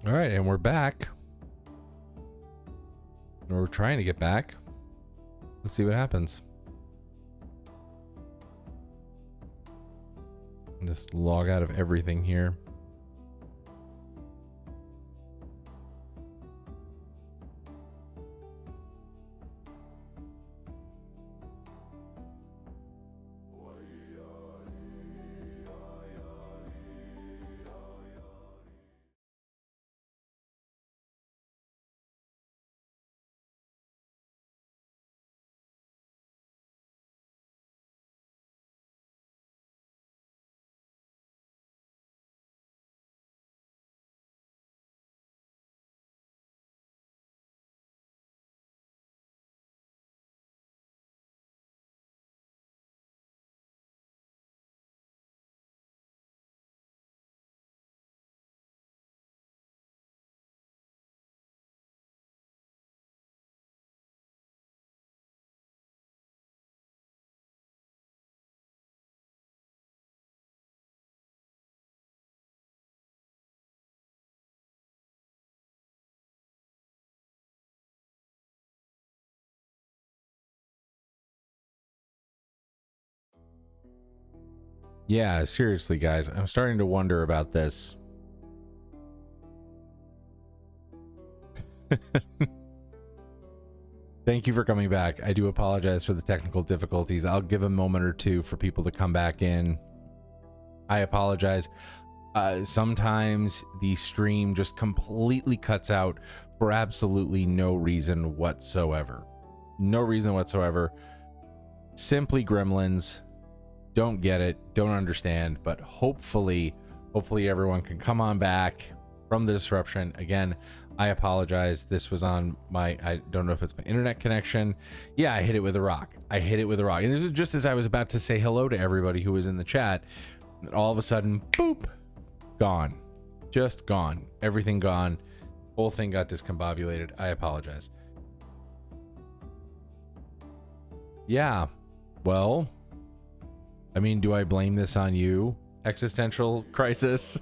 All right, and we're back. Or we're trying to get back. Let's see what happens. Just log out of everything here. Yeah, seriously, guys, I'm starting to wonder about this. Thank you for coming back. I do apologize for the technical difficulties. I'll give a moment or two for people to come back in. I apologize. Sometimes the stream just completely cuts out for absolutely no reason whatsoever. No reason whatsoever. Simply gremlins. Don't get it, don't understand, but hopefully everyone can come on back from the disruption. Again, I apologize. This was on my, I don't know if it's my internet connection. Yeah, I hit it with a rock. And this was just as I was about to say hello to everybody who was in the chat, and all of a sudden, boop, gone. Just gone. Everything gone. Whole thing got discombobulated. I apologize. Yeah, well, I mean, do I blame this on you? Existential crisis?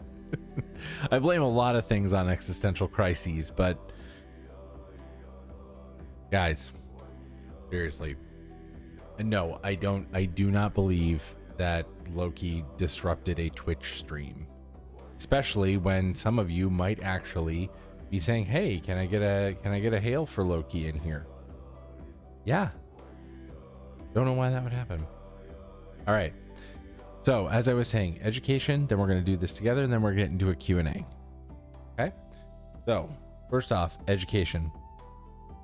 I blame a lot of things on existential crises, but guys, seriously. No, I do not believe that Loki disrupted a Twitch stream. Especially when some of you might actually be saying, "Hey, can I get a hail for Loki in here?" Yeah. Don't know why that would happen. All right. So as I was saying, education, then we're going to do this together, and then we're getting into a Q&A. Okay. So first off, education.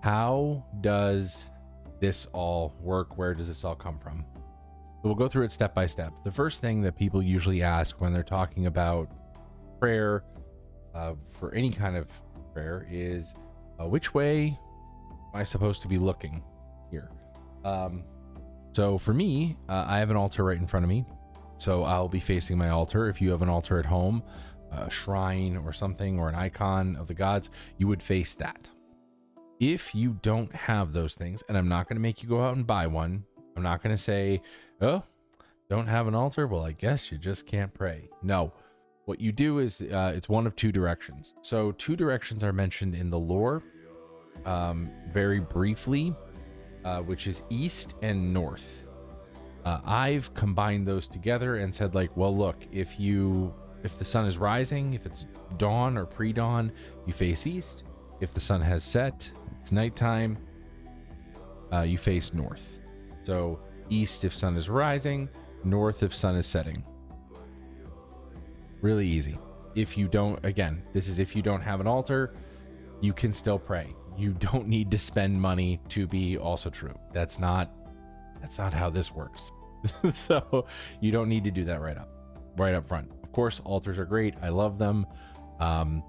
How does this all work? Where does this all come from? So we'll go through it step by step. The first thing that people usually ask when they're talking about prayer, for any kind of prayer, is which way am I supposed to be looking here? So for me, I have an altar right in front of me. So I'll be facing my altar. If you have an altar at home, a shrine or something, or an icon of the gods, you would face that. If you don't have those things, and I'm not going to make you go out and buy one. I'm not going to say, oh, don't have an altar? Well, I guess you just can't pray. No. What you do is it's one of two directions. So two directions are mentioned in the lore very briefly, which is east and north. I've combined those together and said, like, well, look, if the sun is rising, if it's dawn or pre-dawn, you face east. If the sun has set, it's nighttime, you face north. So east if sun is rising, north if sun is setting. Really easy. If you don't, again, this is if you don't have an altar, you can still pray. You don't need to spend money to be also true. That's not how this works. So you don't need to do that right up front. Of course, altars are great. I love them.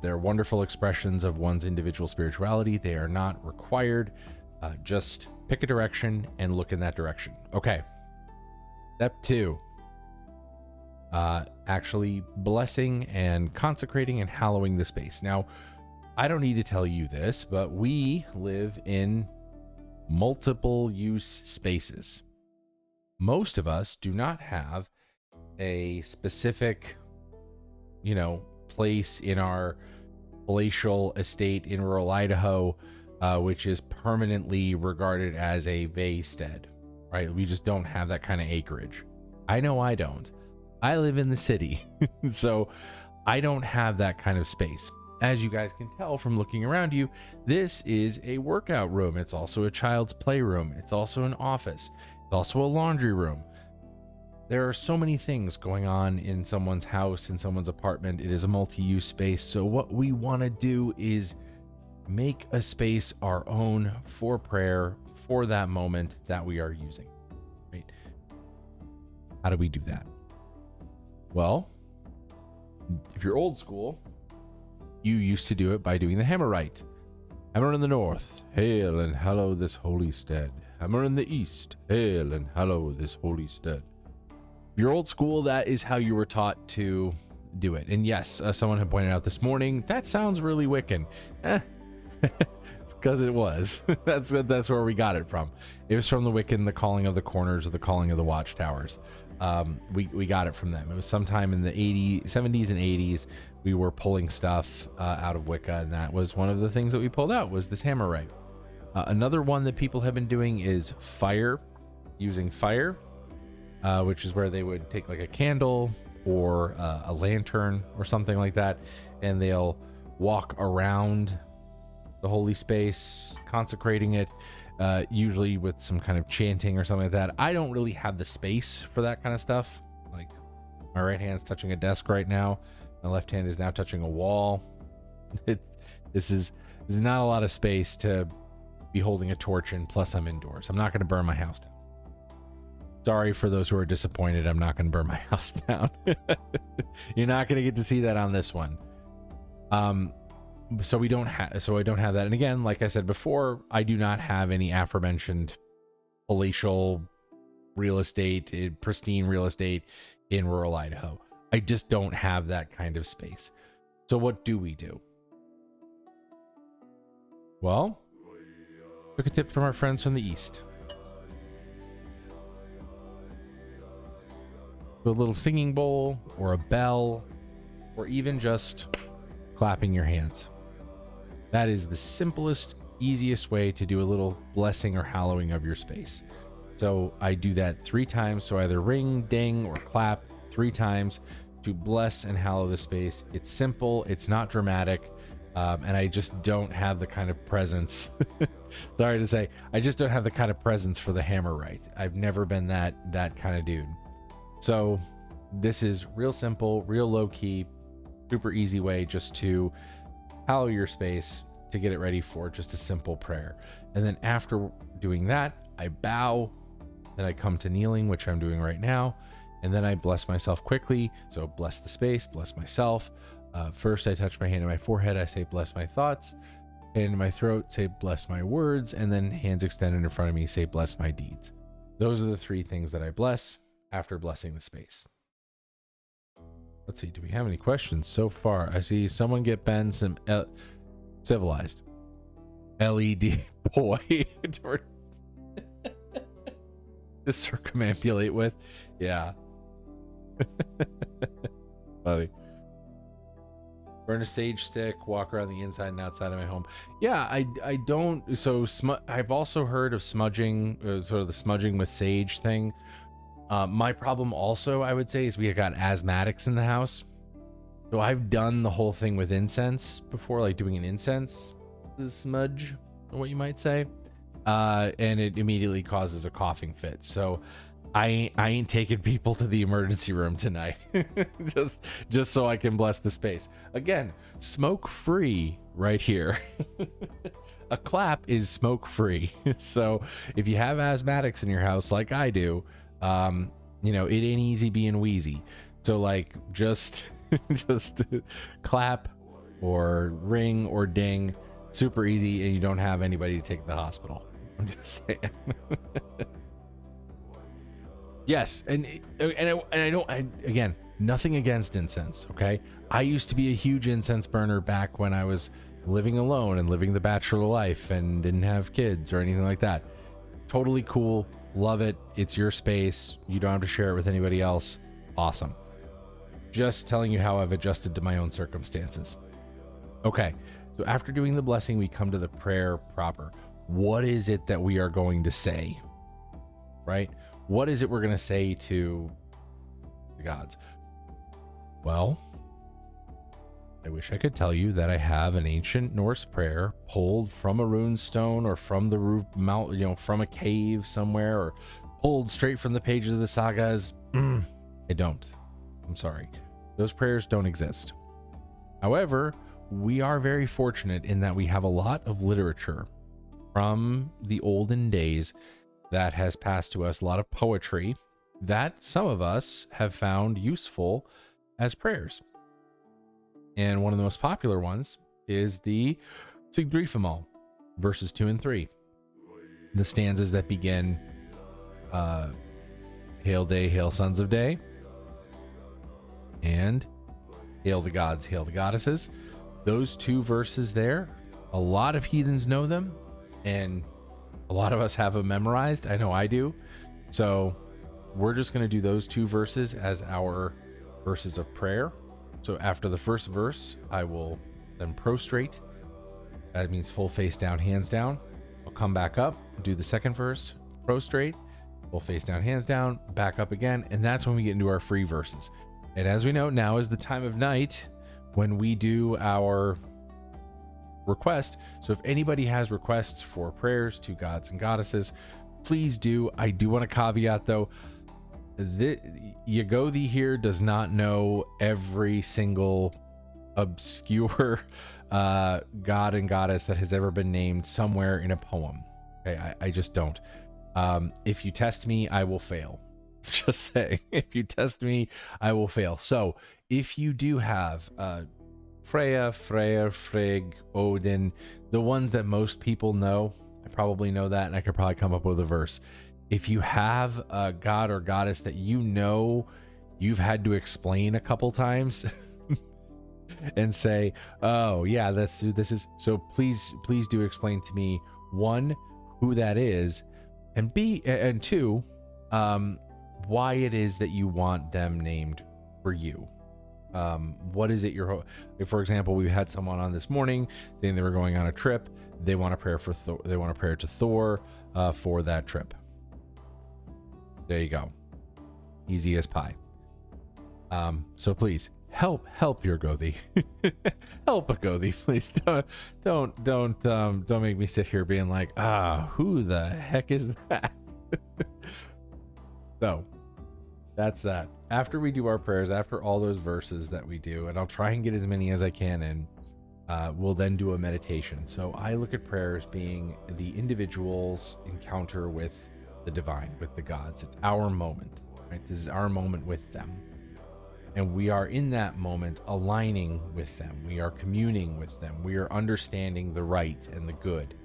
They're wonderful expressions of one's individual spirituality. They are not required. Just pick a direction and look in that direction. Okay. Step 2. Actually blessing and consecrating and hallowing the space. Now, I don't need to tell you this, but we live in multiple use spaces. Most of us do not have a specific, place in our palatial estate in rural Idaho, which is permanently regarded as a vaystead, right? We just don't have that kind of acreage. I know I don't. I live in the city, so I don't have that kind of space. As you guys can tell from looking around you, this is a workout room. It's also a child's playroom. It's also an office. It's also a laundry room. There are so many things going on in someone's house, in someone's apartment. It is a multi-use space. So what we want to do is make a space our own for prayer, for that moment that we are using, right? How do we do that? Well, if you're old school, you used to do it by doing the hammer rite. Hammer in the north, hail and hallow this holy stead. Hammer in the east, hail and hallow this holy stead. If you're old school, that is how you were taught to do it. And yes, someone had pointed out this morning, that sounds really Wiccan. It's because it was. That's where we got it from. It was from the Wiccan, the calling of the corners, or the calling of the watchtowers. We got it from them. It was sometime in the 70s and 80s. We were pulling stuff out of Wicca, and that was one of the things that we pulled out, was this hammer rite. Another one that people have been doing is fire, using fire, which is where they would take like a candle or a lantern or something like that, and they'll walk around the holy space, consecrating it, usually with some kind of chanting or something like that. I don't really have the space for that kind of stuff. Like, my right hand's touching a desk right now. My left hand is now touching a wall. This is not a lot of space to be holding a torch in, plus I'm indoors. I'm not going to burn my house down. Sorry for those who are disappointed. I'm not going to burn my house down. You're not going to get to see that on this one. So I don't have that. And again, like I said before, I do not have any aforementioned palatial real estate, pristine real estate in rural Idaho. I just don't have that kind of space. So what do we do? Well, took a tip from our friends from the East. A little singing bowl or a bell, or even just clapping your hands. That is the simplest, easiest way to do a little blessing or hallowing of your space. So I do that 3 times. So either ring, ding, or clap 3 times to bless and hallow the space. It's simple. It's not dramatic. And I just don't have the kind of presence. Sorry to say, I just don't have the kind of presence for the hammer rite. I've never been that kind of dude. So this is real simple, real low key, super easy way just to hallow your space, to get it ready for just a simple prayer. And then after doing that, I bow, then I come to kneeling, which I'm doing right now. And then I bless myself quickly. So bless the space, bless myself. First, I touch my hand on my forehead. I say, bless my thoughts. Hand in my throat, say, bless my words. And then hands extended in front of me, say, bless my deeds. Those are the 3 things that I bless after blessing the space. Let's see, do we have any questions so far? I see someone get Ben some civilized LED boy to circumambulate with. Yeah. Funny. Burn a sage stick, walk around the inside and outside of my home. Yeah, I don't. So I've also heard of smudging, sort of the smudging with sage thing. My problem also, I would say, is we have got asthmatics in the house. So I've done the whole thing with incense before, like doing an incense smudge, what you might say. And it immediately causes a coughing fit. So I ain't taking people to the emergency room tonight. just so I can bless the space. Again, smoke free right here. A clap is smoke free. So if you have asthmatics in your house like I do, you know, it ain't easy being wheezy. So like just clap or ring or ding, super easy, and you don't have anybody to take to the hospital. I'm just saying. Yes, and I don't, again, nothing against incense, okay? I used to be a huge incense burner back when I was living alone and living the bachelor life and didn't have kids or anything like that. Totally cool. Love it. It's your space. You don't have to share it with anybody else. Awesome. Just telling you how I've adjusted to my own circumstances. Okay, so after doing the blessing, we come to the prayer proper. What is it that we are going to say? Right? What is it we're going to say to the gods? Well, I wish I could tell you that I have an ancient Norse prayer pulled from a rune stone or from the roof mount, from a cave somewhere, or pulled straight from the pages of the sagas. I don't. I'm sorry. Those prayers don't exist. However, we are very fortunate in that we have a lot of literature from the olden days that has passed to us, a lot of poetry that some of us have found useful as prayers. And one of the most popular ones is the Sigdrifamal, verses 2 and 3. The stanzas that begin, Hail Day, Hail Sons of Day, and Hail the Gods, Hail the Goddesses. Those two verses there, a lot of heathens know them, and a lot of us have them memorized. I know I do. So we're just going to do those two verses as our verses of prayer. So after the first verse, I will then prostrate. That means full face down, hands down. I'll come back up, do the second verse, prostrate, full face down, hands down, back up again. And that's when we get into our free verses. And as we know, now is the time of night when we do our request. So if anybody has requests for prayers to gods and goddesses, please do. I do want to caveat though, Yagodi here does not know every single obscure god and goddess that has ever been named somewhere in a poem. Okay, I just don't. If you test me, I will fail. Just saying, if you test me, I will fail. So if you do have Freya, Freyr, Frigg, Odin, the ones that most people know, I probably know that, and I could probably come up with a verse. If you have a god or goddess that you've had to explain a couple times and say, oh yeah, this is, so please do explain to me, one, who that is, and two, why it is that you want them named for you. What is it for example, we had someone on this morning saying they were going on a trip. They want a prayer for Thor. They want a prayer to Thor for that trip. There you go. Easy as pie. So please help your Gothi. Help a Gothi, please. Don't make me sit here being like, who the heck is that? So that's that. After we do our prayers, after all those verses that we do, and I'll try and get as many as I can in, we'll then do a meditation. So I look at prayers being the individual's encounter with the divine, with the gods. It's our moment, right? This is our moment with them. And we are in that moment aligning with them. We are communing with them. We are understanding the right and the good.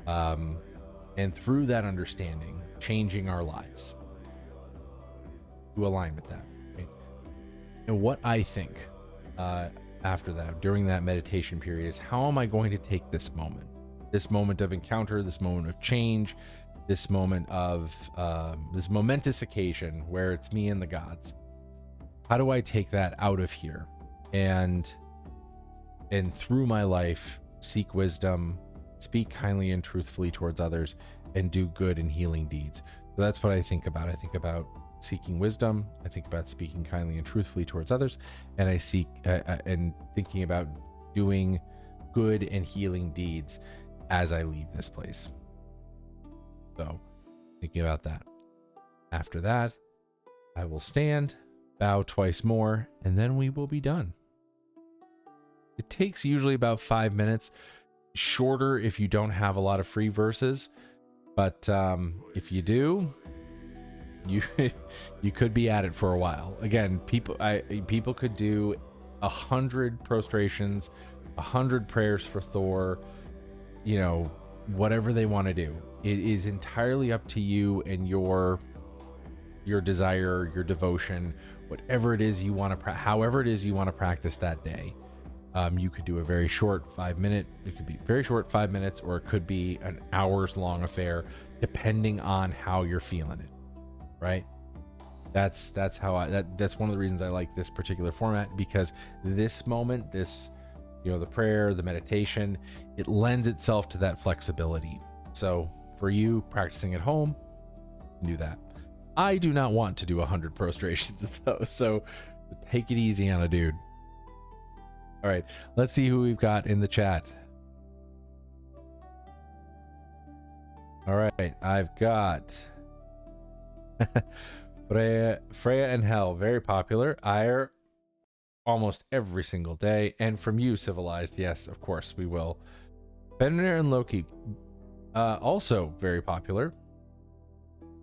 And through that understanding, changing our lives to align with that. Right? And what I think after that, during that meditation period, is how am I going to take this moment of encounter, this moment of change, this moment of this momentous occasion where it's me and the gods. How do I take that out of here and through my life seek wisdom, speak kindly and truthfully towards others, and do good and healing deeds? So that's what I think about. I think about seeking wisdom. I think about speaking kindly and truthfully towards others, and I seek and thinking about doing good and healing deeds as I leave this place. So thinking about that. After that, I will stand, bow twice more, and then we will be done. It takes usually about 5 minutes, shorter if you don't have a lot of free verses, but if you do, you could be at it for a while. Again, people could do 100 prostrations, 100 prayers for Thor, whatever they want to do. It is entirely up to you and your desire, your devotion, whatever it is you want to however it is you want to practice that day. You could do a very short 5 minute, it could be very short 5 minutes, or it could be an hours long affair, depending on how you're feeling it. Right? That's how that's one of the reasons I like this particular format, because this moment, this the prayer, the meditation, it lends itself to that flexibility. So for you practicing at home, do that. I do not want to do 100 prostrations though, so take it easy on a dude. All right, let's see who we've got in the chat. All right, I've got Freya and Hell, very popular. Ire, almost every single day. And from you, Civilized, yes, of course, we will. Fenrir and Loki, also very popular.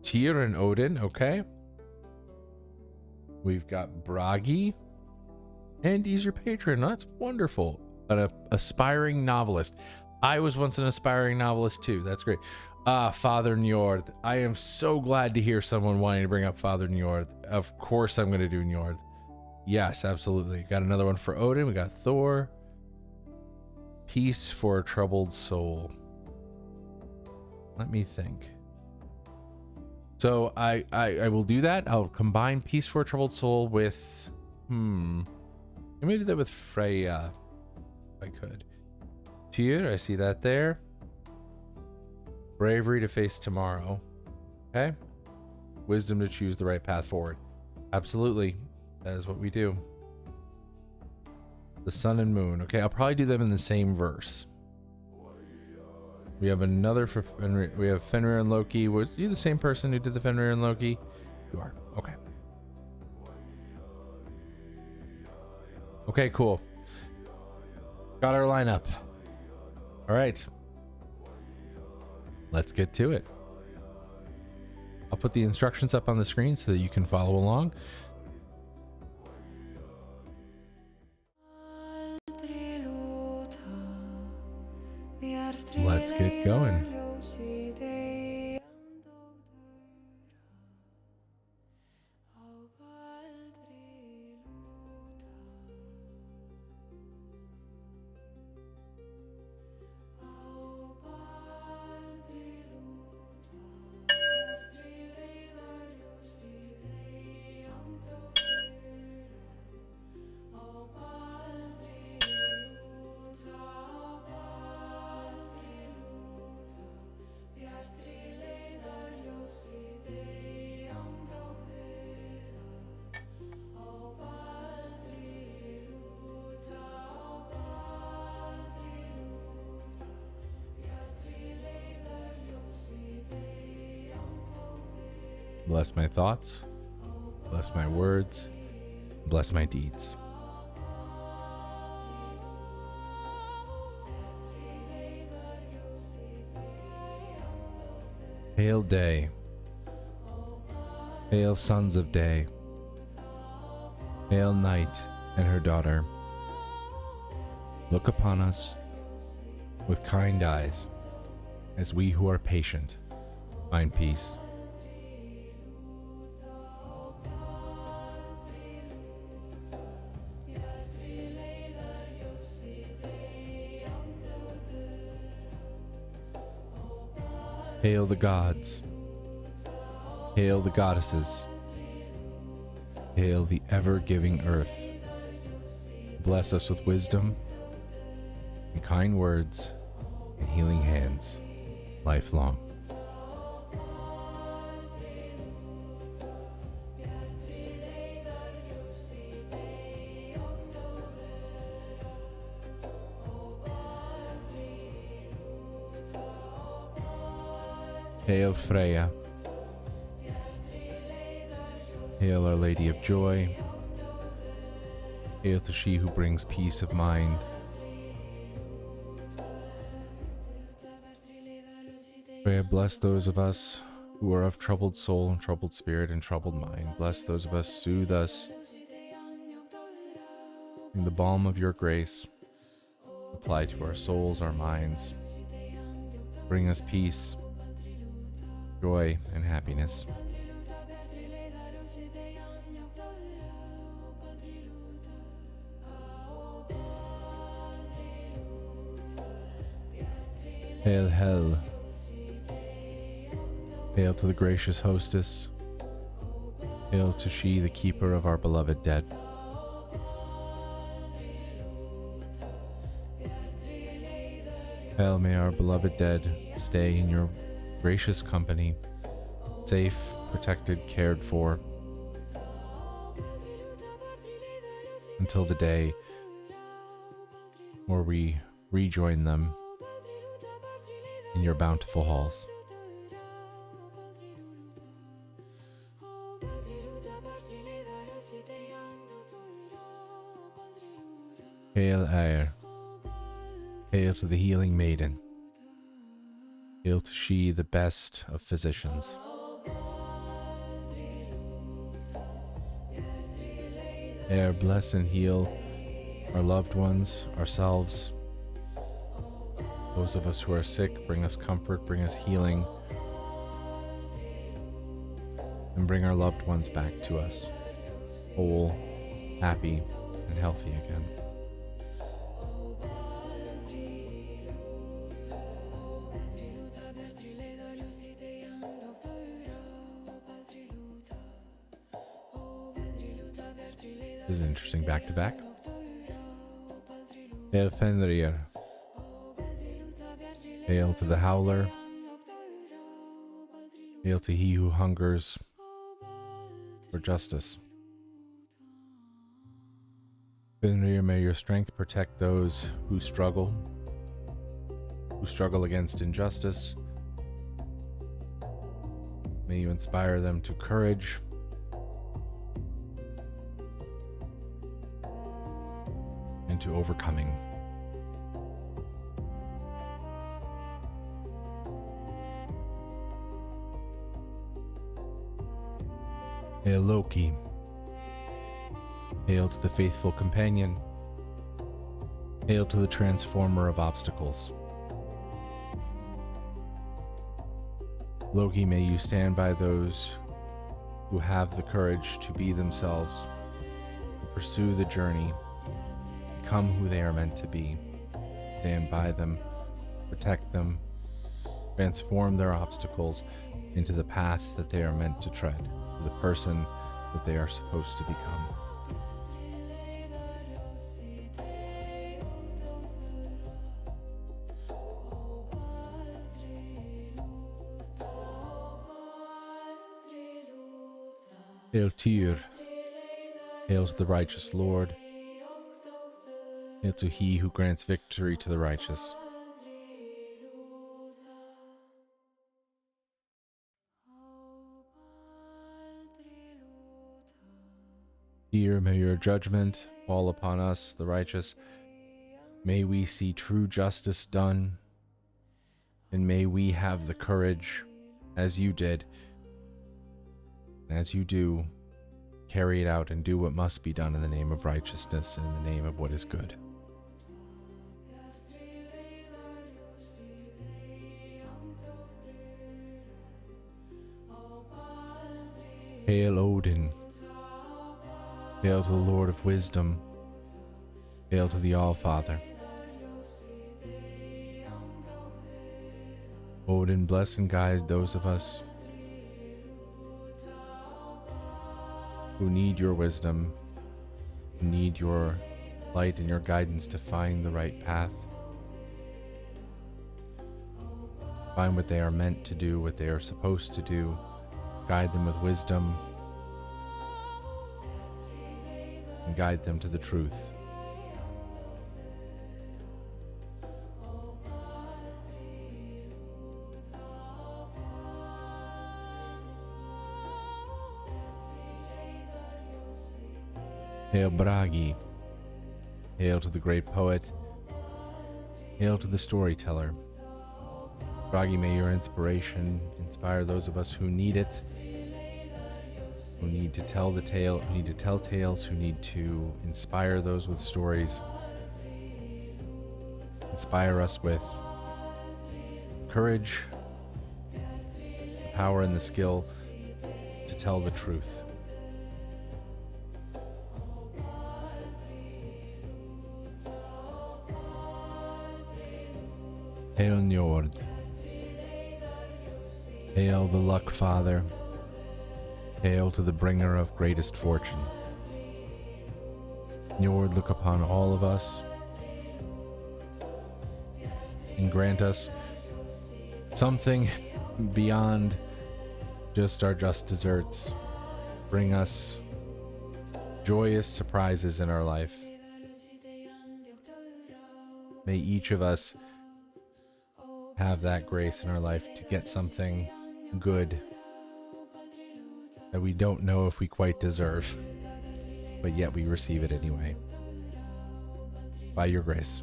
Tyr and Odin, okay. We've got Bragi. And he's your patron. That's wonderful. An aspiring novelist. I was once an aspiring novelist too. That's great. Father Njord. I am so glad to hear someone wanting to bring up Father Njord. Of course I'm going to do Njord. Yes, absolutely. Got another one for Odin. We got Thor. Peace for a troubled soul. Let me think. So I will do that. I'll combine Peace for a troubled soul with... I may do that with Freya, if I could. Tyr, I see that there. Bravery to face tomorrow. Okay. Wisdom to choose the right path forward. Absolutely. That is what we do. The sun and moon. Okay, I'll probably do them in the same verse. We have another for Fenrir. We have Fenrir and Loki. Was you the same person who did the Fenrir and Loki? You are. Okay. Okay, cool. Got our lineup. All right. Let's get to it. I'll put the instructions up on the screen so that you can follow along. Let's get going. Bless my thoughts, bless my words, bless my deeds. Hail day, hail sons of day, hail night and her daughter. Look upon us with kind eyes, as we who are patient find peace. Hail the gods, hail the goddesses, hail the ever-giving earth. Bless us with wisdom and kind words and healing hands, lifelong. Hail Freya, hail Our Lady of Joy, hail to she who brings peace of mind. Freya, bless those of us who are of troubled soul and troubled spirit and troubled mind. Bless those of us, soothe us in the balm of your grace. Apply to our souls, our minds. Bring us peace, joy, and happiness. Hail Hell, hail to the gracious hostess, hail to she, the keeper of our beloved dead. Hail, may our beloved dead stay in your gracious company, safe, protected, cared for, until the day where we rejoin them in your bountiful halls. Hail Aer, hail to the healing maiden, hail to she, the best of physicians. Aer, bless and heal our loved ones, ourselves, those of us who are sick. Bring us comfort, bring us healing, and bring our loved ones back to us, whole, happy, and healthy again. This is interesting back to back. Hail Fenrir, hail to the Howler, hail to he who hungers for justice. Fenrir, may your strength protect those who struggle against injustice. May you inspire them to courage and to overcoming. Hail Loki, hail to the faithful companion, hail to the transformer of obstacles. Loki, may you stand by those who have the courage to be themselves, to pursue the journey, become who they are meant to be. Stand by them, protect them, transform their obstacles into the path that they are meant to tread, to the person that they are supposed to become. Hail Tyr, hail to the righteous Lord, hail to he who grants victory to the righteous. Tyr, may your judgment fall upon us, the righteous. May we see true justice done, and may we have the courage, as you did, and as you do, carry it out and do what must be done in the name of righteousness and in the name of what is good. Hail Odin, hail to the Lord of Wisdom, hail to the All-Father. Odin, bless and guide those of us who need your wisdom, who need your light and your guidance to find the right path, find what they are meant to do, what they are supposed to do, guide them with wisdom, and guide them to the truth. Hail Bragi, hail to the great poet, hail to the storyteller. Bragi, may your inspiration inspire those of us who need it, who need to tell the tale, who need to tell tales, who need to inspire those with stories. Inspire us with courage, the power and the skill to tell the truth. Hail Njord, hail the Luck Father, hail to the bringer of greatest fortune. Njord, look upon all of us and grant us something beyond just our just desserts. Bring us joyous surprises in our life. May each of us have that grace in our life to get something good that we don't know if we quite deserve, but yet we receive it anyway. By your grace.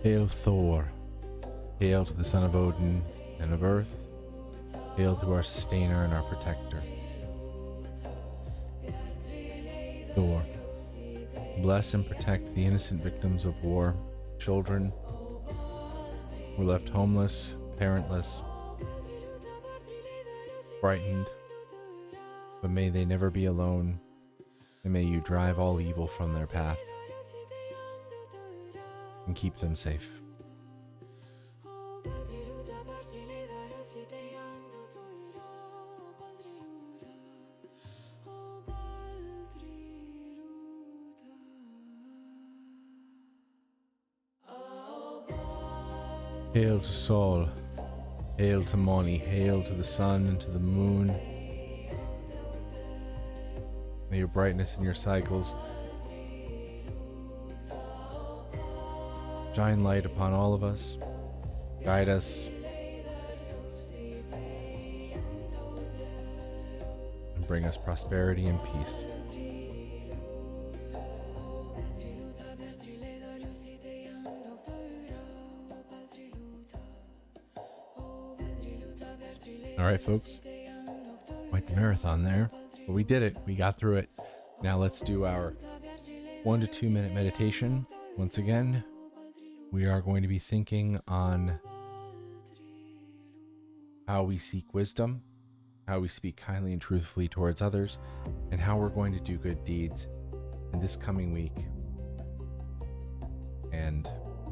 Hail Thor. Hail to the son of Odin and of earth. Hail to our sustainer and our protector. Thor. Bless and protect the innocent victims of war, children who were left homeless, parentless, frightened, but may they never be alone, and may you drive all evil from their path and keep them safe. Hail to Sol, hail to Moni, hail to the sun and to the moon. May your brightness and your cycles shine light upon all of us, guide us, and bring us prosperity and peace. All right, folks, quite the marathon there, but we did it. We got through it. Now let's do our 1 to 2 minute meditation. Once again, we are going to be thinking on how we seek wisdom, how we speak kindly and truthfully towards others, and how we're going to do good deeds in this coming week, and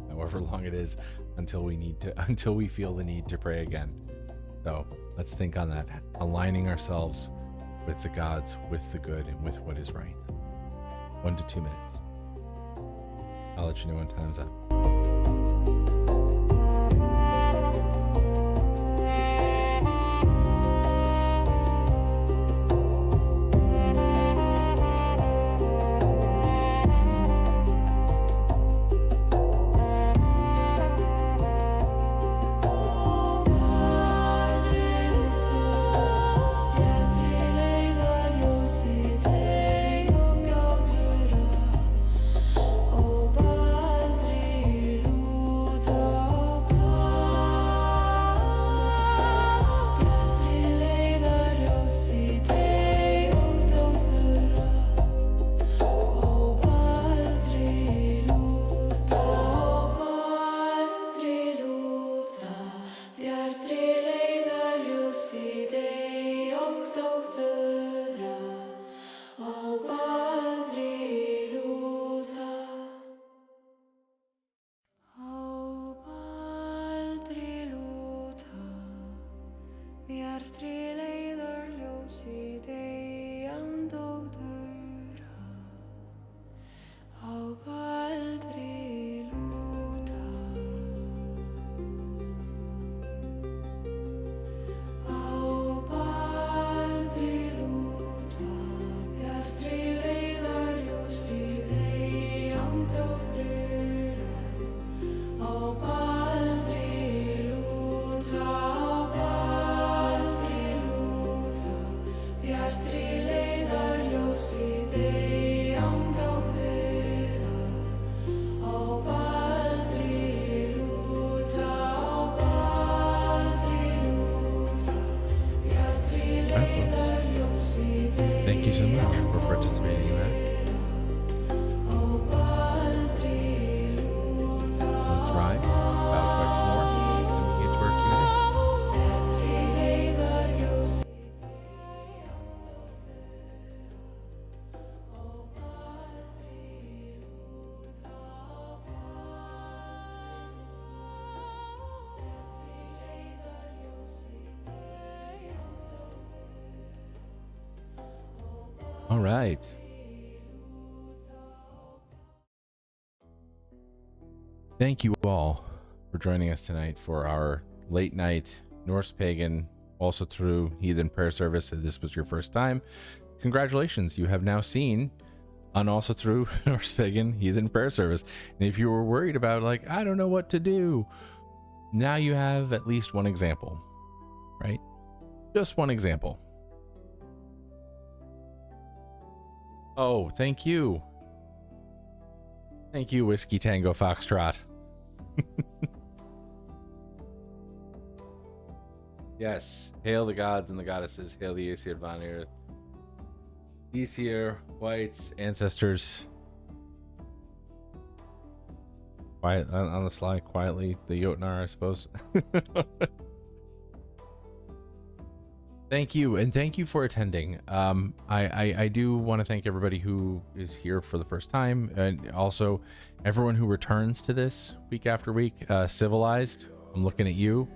however long it is until we feel the need to pray again. So let's think on that, aligning ourselves with the gods, with the good, and with what is right. 1 to 2 minutes. I'll let you know when time's up. All right. Thank you all for joining us tonight for our late night Norse Pagan, also true Heathen prayer service. If this was your first time, congratulations. You have now seen an also true Norse Pagan Heathen prayer service. And if you were worried about, like, I don't know what to do, now you have at least one example, right? Just one example. Oh, thank you. Thank you, Whiskey Tango Foxtrot. Yes. Hail the gods and the goddesses. Hail the Aesir Vanir. Aesir, whites, ancestors. Quiet on the sly, quietly. The Jotnar, I suppose. Thank you, and thank you for attending. I do want to thank everybody who is here for the first time, and also everyone who returns to this week after week. Civilized, I'm looking at you.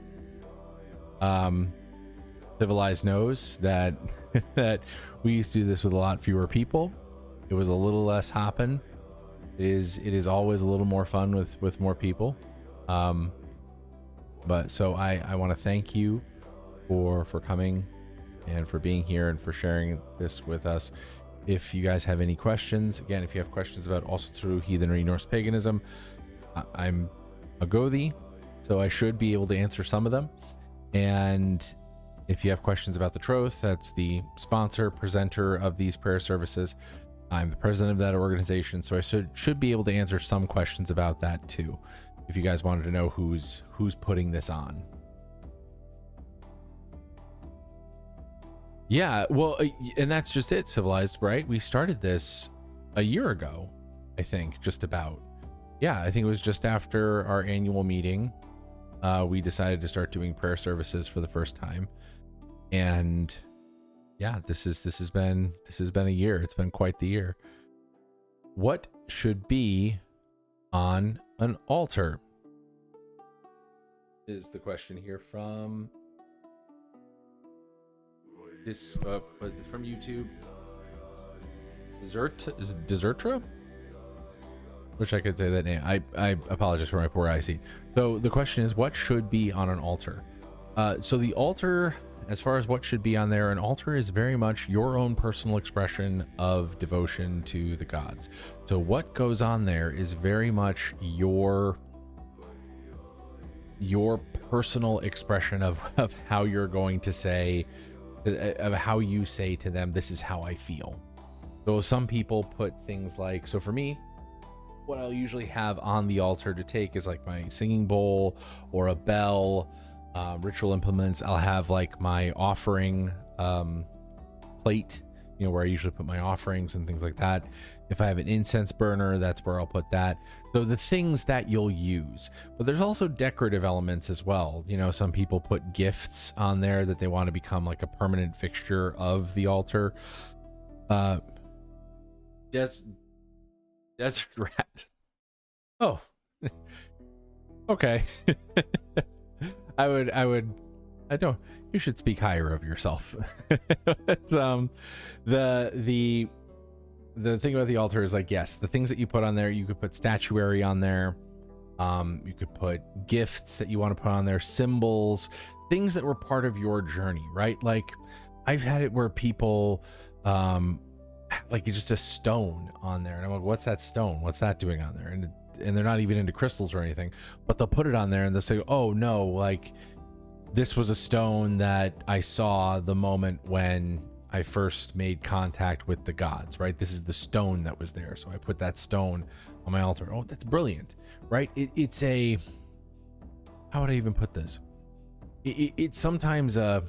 Civilized knows that that we used to do this with a lot fewer people. It was a little less hopping. It is always a little more fun with more people. But so I want to thank you for coming and for being here and for sharing this with us. If you guys have any questions, again, if you have questions about also true heathenry, Norse paganism, I'm a Gothi, so I should be able to answer some of them. And if you have questions about the Troth, that's the sponsor, presenter of these prayer services. I'm the president of that organization, so I should be able to answer some questions about that too, if you guys wanted to know who's putting this on. Yeah, well, and that's just it, Civilized, right? We started this a year ago, I think, just about. Yeah, I think it was just after our annual meeting. We decided to start doing prayer services for the first time. And yeah, this has been a year. It's been quite the year. What should be on an altar? Is the question here from this it's from YouTube. Desertra? Wish I could say that name. I apologize for my poor eyesight. So the question is, what should be on an altar? So the altar, as far as what should be on there, an altar is very much your own personal expression of devotion to the gods. So what goes on there is very much your personal expression of how you're going to say, of how you say to them, this is how I feel. So some people put things like, so for me, what I'll usually have on the altar to take is like my singing bowl or a bell, ritual implements. I'll have like my offering plate, you know, where I usually put my offerings and things like that. If I have an incense burner, that's where I'll put that. So the things that you'll use. But there's also decorative elements as well. You know, some people put gifts on there that they want to become like a permanent fixture of the altar. Desert rat. Oh, okay. You should speak higher of yourself. But, the thing about the altar is, like, yes, the things that you put on there, you could put statuary on there. You could put gifts that you want to put on there, symbols, things that were part of your journey, right? Like, I've had it where people, like, just a stone on there, and I'm like, what's that stone? What's that doing on there? And they're not even into crystals or anything, but they'll put it on there and they'll say, oh no, like, this was a stone that I saw the moment when I first made contact with the gods, right? This is the stone that was there, so I put that stone on my altar. Oh, that's brilliant, right? It's a, how would I even put this? It's sometimes a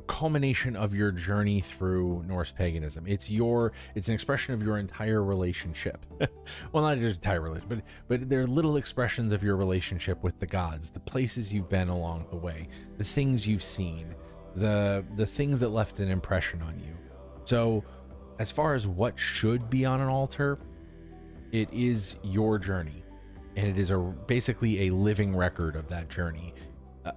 culmination of your journey through Norse paganism. It's an expression of your entire relationship. Well, not your entire relationship, but they're little expressions of your relationship with the gods, the places you've been along the way, the things you've seen, the things that left an impression on you. So as far as what should be on an altar, it is your journey, and it is basically a living record of that journey,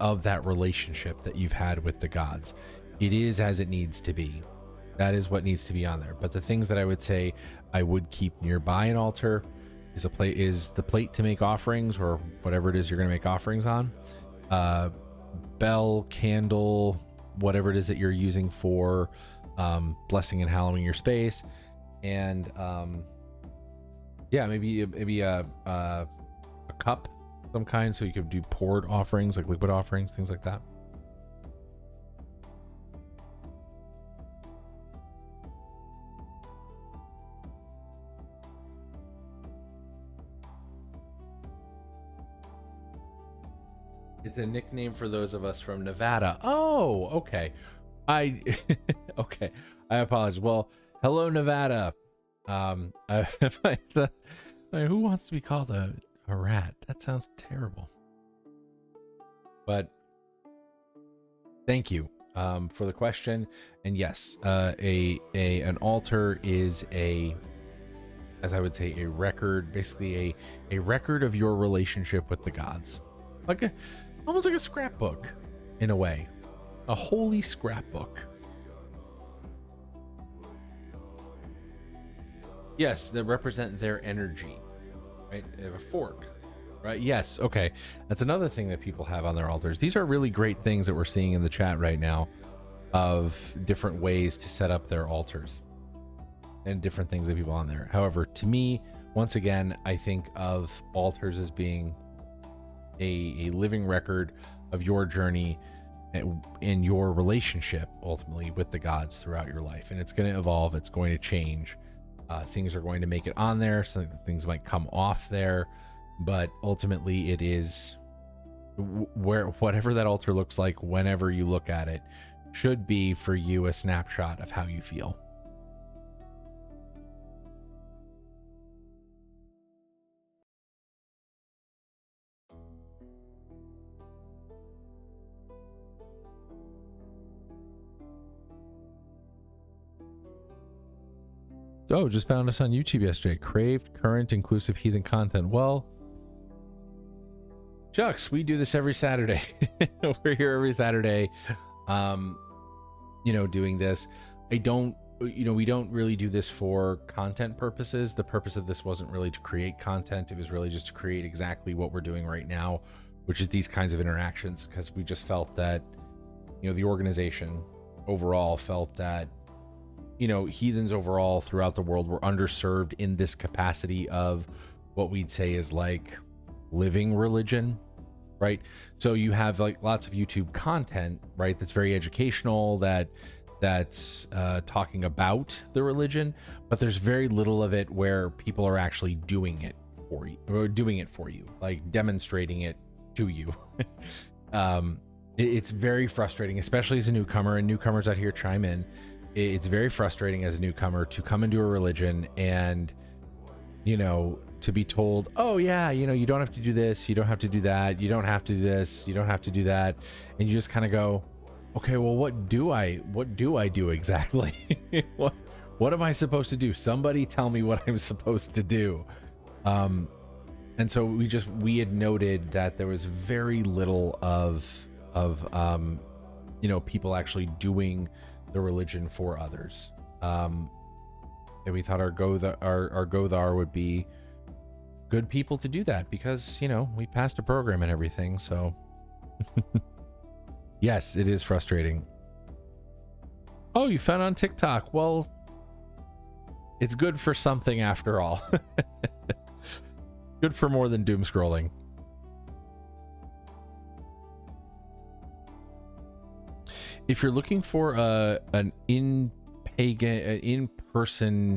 of that relationship that you've had with the gods. It is as it needs to be. That is what needs to be on there. But the things that I would say I would keep nearby an altar is the plate to make offerings, or whatever it is you're going to make offerings on. Bell, candle, whatever it is that you're using for blessing and hallowing your space, and yeah, maybe a cup of some kind, so you could do poured offerings, like liquid offerings, things like that. It's a nickname for those of us from Nevada. Oh, okay. Okay. I apologize. Well, hello, Nevada. Who wants to be called a rat? That sounds terrible. But thank you for the question. And yes, an altar is as I would say, a record, basically a record of your relationship with the gods, like almost like a scrapbook in a way, a holy scrapbook. Yes, that represent their energy, right? They have a fork, right? Yes, okay. That's another thing that people have on their altars. These are really great things that we're seeing in the chat right now of different ways to set up their altars and different things that people on there. However, to me, once again, I think of altars as being a living record of your journey in your relationship ultimately with the gods throughout your life. And it's going to evolve, it's going to change. Things are going to make it on there, some things might come off there, but ultimately it is whatever that altar looks like whenever you look at it should be for you a snapshot of how you feel. Oh, just found us on YouTube yesterday. Craved, current, inclusive heathen content. Well, Chucks, we do this every Saturday. We're here every Saturday, doing this. We don't really do this for content purposes. The purpose of this wasn't really to create content. It was really just to create exactly what we're doing right now, which is these kinds of interactions, because we just felt that, the organization overall felt that heathens overall throughout the world were underserved in this capacity of what we'd say is like living religion, right? So you have like lots of YouTube content, right, that's very educational, that's talking about the religion, but there's very little of it where people are actually doing it for you, like demonstrating it to you. It's very frustrating, especially as a newcomer, and newcomers out here chime in. It's very frustrating as a newcomer to come into a religion and, to be told, oh yeah, you don't have to do this, you don't have to do that, you don't have to do this, you don't have to do that. And you just kind of go, okay, well, what do I do exactly? What am I supposed to do? Somebody tell me what I'm supposed to do. And so we had noted that there was very little of people actually doing the religion for others, and we thought our Gothar would be good people to do that, because we passed a program and everything. So yes, it is frustrating. Oh, you found on TikTok. Well, it's good for something after all. Good for more than doom scrolling. If you're looking for an in-person